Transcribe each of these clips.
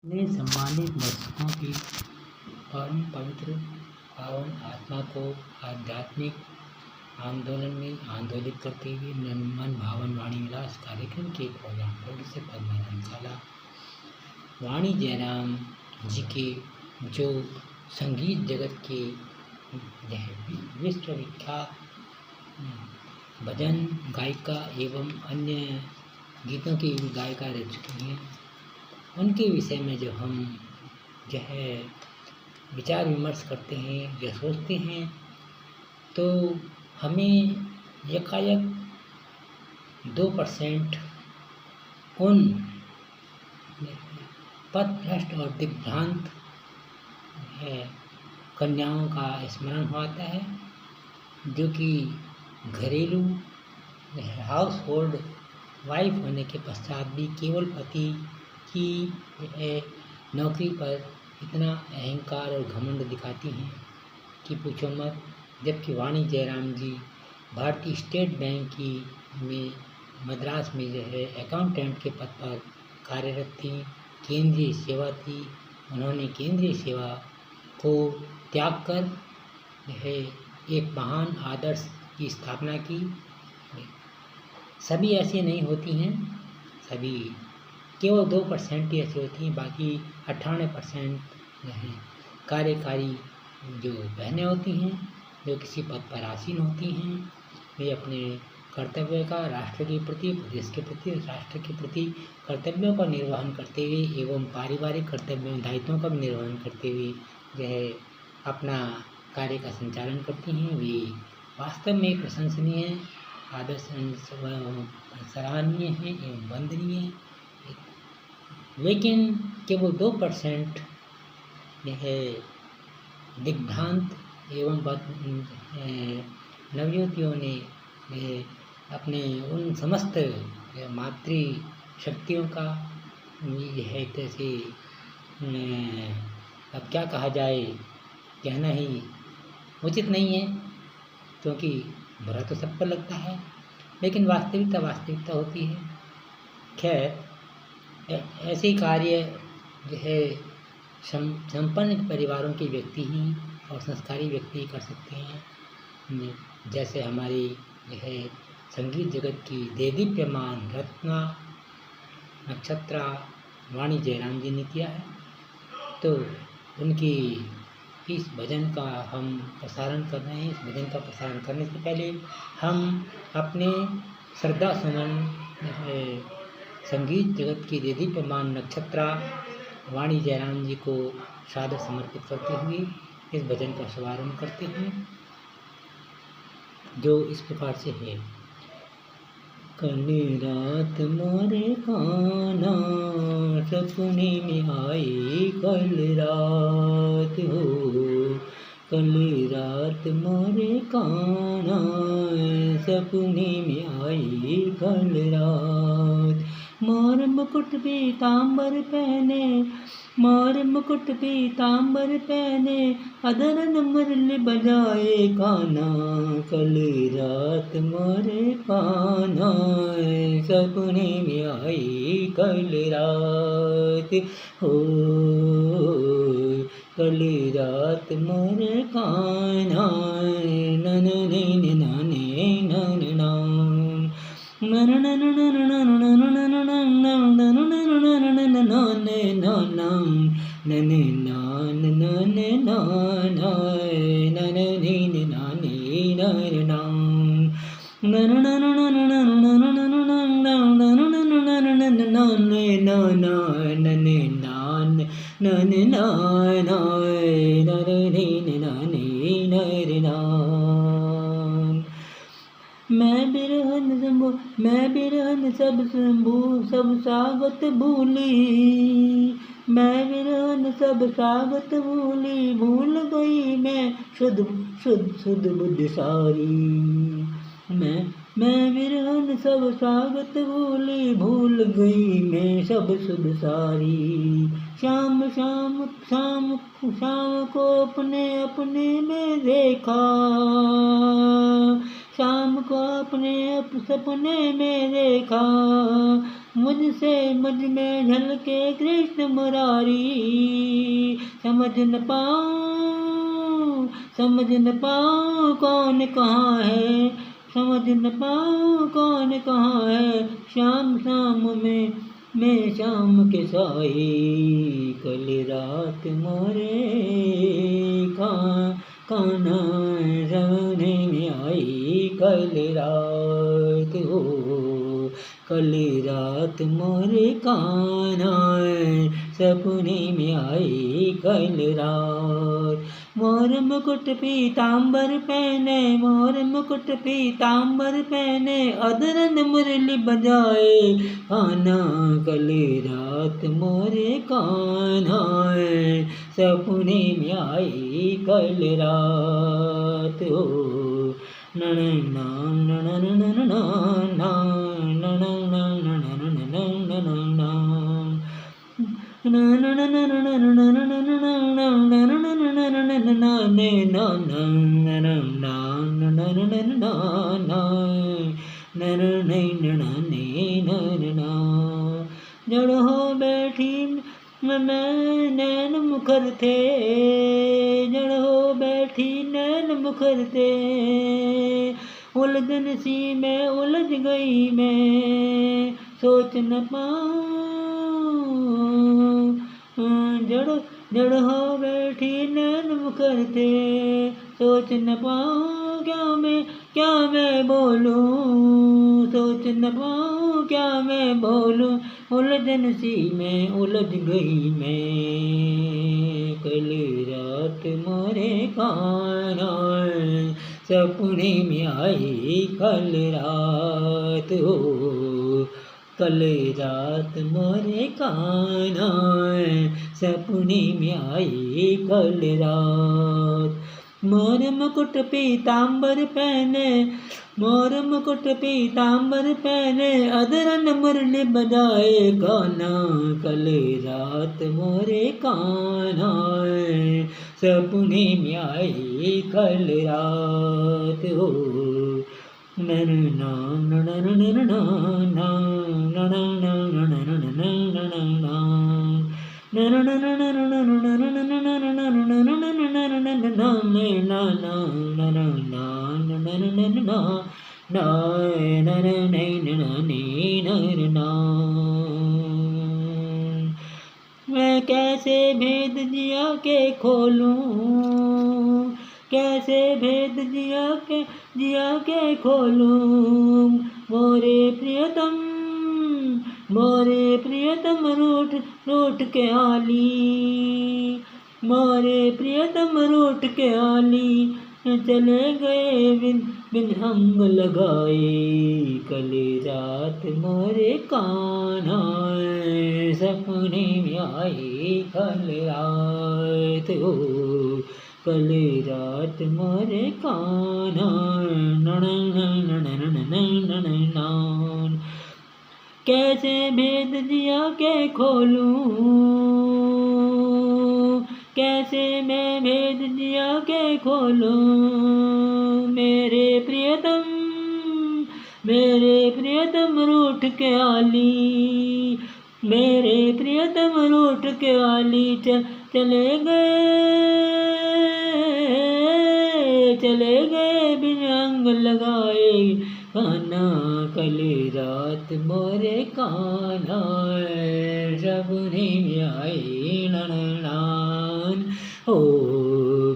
ने सम्मानित दर्शकों की परम पवित्र पावन आत्मा को आध्यात्मिक आंदोलन में आंदोलित करते हुए मन भावन वाणी विलास कार्यक्रम के प्रोग्राम पर से पद्मा निकाला। वाणी जयराम जी के जो संगीत जगत के विश्वविख्यात भजन गायिका एवं अन्य गीतों की गायिका रह चुकी हैं, उनके विषय में जो हम जो है विचार विमर्श करते हैं या सोचते हैं, तो हमें यकायक 2% उन पथभ्रष्ट और दिग्भ्रांत कन्याओं का स्मरण होता है, जो कि घरेलू हाउस होल्ड वाइफ होने के पश्चात भी केवल पति की नौकरी पर इतना अहंकार और घमंड दिखाती हैं कि पूछो मत। जबकि वाणी जयराम जी भारतीय स्टेट बैंक की में मद्रास में जो है अकाउंटेंट के पद पर कार्यरत थी, केंद्रीय सेवा थी। उन्होंने केंद्रीय सेवा को त्याग कर जो है एक महान आदर्श की स्थापना की। सभी ऐसी नहीं होती हैं, सभी केवल 2% ही ऐसी होती हैं, बाकी 98% हैं कार्यकारी जो बहनें होती हैं, जो किसी पद पर आसीन होती हैं। वे अपने कर्तव्य का राष्ट्र के प्रति, प्रदेश के प्रति, राष्ट्र के प्रति कर्तव्यों का निर्वहन करते हुए एवं पारिवारिक कर्तव्यों दायित्वों का भी निर्वहन करते हुए जो है अपना कार्य का संचालन करती हैं। वे वास्तव में प्रशंसनीय, आदर्श, सराहनीय हैं एवं वंदनीय हैं। लेकिन केवल 2% यह दिग्भ्रांत एवं नवयुवतियों ने अपने उन समस्त मातृ शक्तियों का यह कैसे अब क्या कहा जाए, कहना ही उचित नहीं है, क्योंकि बुरा तो सबको लगता है, लेकिन वास्तविकता होती है। खैर, ऐसे कार्य जो है संपन्न परिवारों के व्यक्ति ही और संस्कारी व्यक्ति कर सकते हैं। जैसे हमारी जो है संगीत जगत की देदीप्यमान रत्ना नक्षत्रा वाणी जयराम जी ने किया है। तो उनकी इस भजन का हम प्रसारण कर रहे हैं। इस भजन का प्रसारण करने से पहले हम अपने श्रद्धा सुमन संगीत जगत की देदीप्यमान नक्षत्रा वाणी जयराम जी को सादर समर्पित करते हुए इस भजन का शुभारंभ करते हैं, जो इस प्रकार से है। कल रात मोरे कान्हा सपने में आई, कल रात हो, कल रात मोरे कान्हा सपने में आई, कल रात। मोर मुकुट पीतांबर पहने, मोर मुकुट पीतांबर पहने, अदरन मुरली बजाए कान्हा, कल रात मोरे कान्हा सपने में आई, कल रात हो, कल रात मोरे कान्हा ननने नाने ननना मैं बिरहन सब शंभू सब सागत भूली, मैं बिरहन सब सागत भूली, भूल गई मैं शुद्ध बुद्धि सारी। मैं बिरहन सब सागत भूली, भूल गई मैं सब शुद्ध सारी। शाम शाम शाम शाम को अपने अपने में देखा, शाम को अपने सपने में देखा, मुझसे मुझ में झलके कृष्ण मुरारी, समझ न पाऊं कौन कहाँ है, समझ न पाऊं कौन कहाँ है। शाम शाम में मैं शाम के साई, कल रात मोरे कान्हा रहने में आई। कल रात हो कल रात मोरे कान्हा सपने में आई। कल रात मोर मुकुट पीताम्बर पहने, मोर मुकुट पीताम्बर पहने, अधरन मुरली बजाए कान्हा। कल रात मोरे कान्हा सपने में आई। कल रात हो जड़ हो बैठी मैं नैन मुखर थे, जड़ हो बैठी नैन मुखर थे, उलझन सी मैं उलझ गई मैं, सोच न पाऊं जड़ हो बैठी नैन मुखर थे, सोच न पाऊं क्या मैं बोलूं, सोच न पाऊं क्या मैं बोलूं, उलझन सी मैं उलझ गई मैं। कल रात मोरे कान्हा सपने में आई। कल रात हो कल रात मोरे कान्हा सपने में आई। कल रात मोर मुकुट पीताम्बर पहने, मोर मुकुट पीताम्बर पहने, अधरन मुरली बजाए कान्हा। कल रात मोरे कान्हा सपने में आई। कल रात हो मैं कैसे भेद जिया के खोलूं, कैसे भेद जिया के खोलूं, मोरे प्रियतम रूठ के आली, मोरे प्रियतम रूठ के आली, चले गए बिन अंग लगाए। कल रात मोरे कान्हा सपने में आई। कल रात हो कल रात मोरे कान्हा कैसे भेद जिया के खोलूं, कैसे मैं भेद जिया के खोलूं, मेरे प्रियतम रूठ के आली, मेरे प्रियतम रूठ के आली, चले गए बिन अंग लगाए कान्हा। कल रात मोरे कान्हा सपने में आई। नैनान हो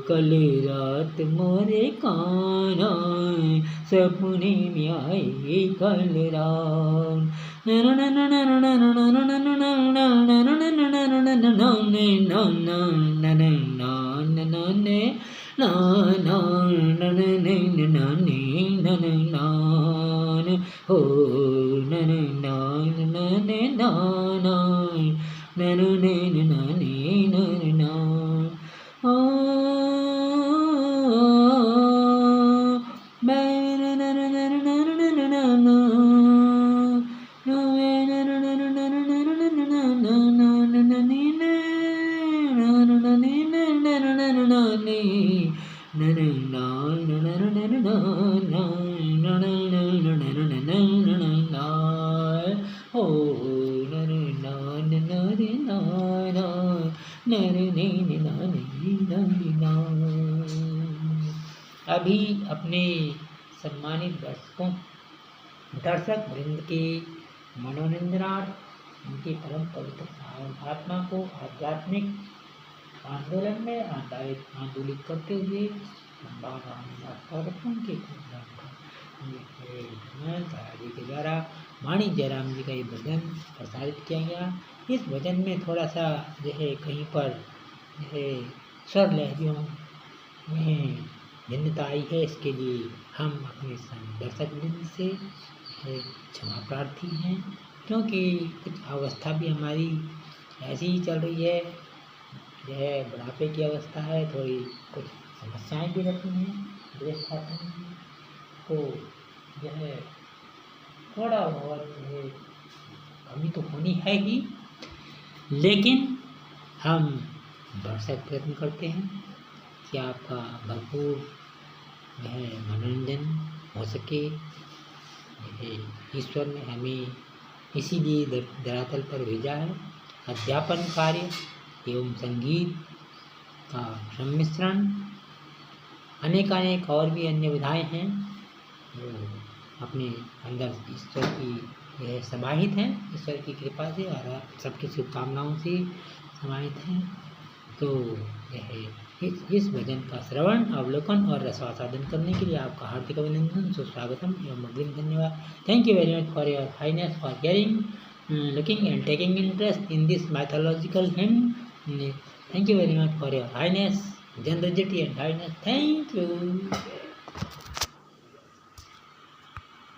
कल रात मोरे कान्हा सपने में आई। कल रात हो Oh अभी अपने सम्मानित दर्शक वृंद के मनोरंजनार्थ उनकी परम पवित्र आत्मा को आध्यात्मिक आंदोलन में आंदोलित करते हुए जी के द्वारा वाणी जयराम जी का ये भजन प्रसारित किया गया। इस भजन में थोड़ा सा जो है कहीं पर जो है स्वर लहरियों में भिन्नता आई है, इसके लिए हम अपने दर्शक वृंद से क्षमा प्रार्थी हैं, क्योंकि कुछ अवस्था भी हमारी ऐसी ही चल रही है, यह बुढ़ापे की अवस्था है, थोड़ी कुछ समस्याएं भी रहती हैं, ड्रेस खाते हैं, तो यह थोड़ा बहुत कमी तो होनी है ही, लेकिन हम भरसक प्रयत्न करते हैं कि आपका भरपूर वह मनोरंजन हो सके। ईश्वर ने हमें इसीलिए धरातल पर भेजा है। अध्यापन कार्य एवं संगीत का सम्मिश्रण, अनेकानेक और भी अन्य विधाएं हैं जो अपने अंदर ईश्वर की यह समाहित हैं, ईश्वर की कृपा से और आप सबकी शुभकामनाओं से समाहित हैं। तो यह इस भजन का श्रवण, अवलोकन और रसास्वादन करने के लिए आपका हार्दिक अभिनंदन, सुस्वागतम एवं अग्रिम धन्यवाद। Thank you very much for your highness for caring, looking and taking interest in this mythological hymn. Thank you very much for your highness, generosity and kindness. Thank you.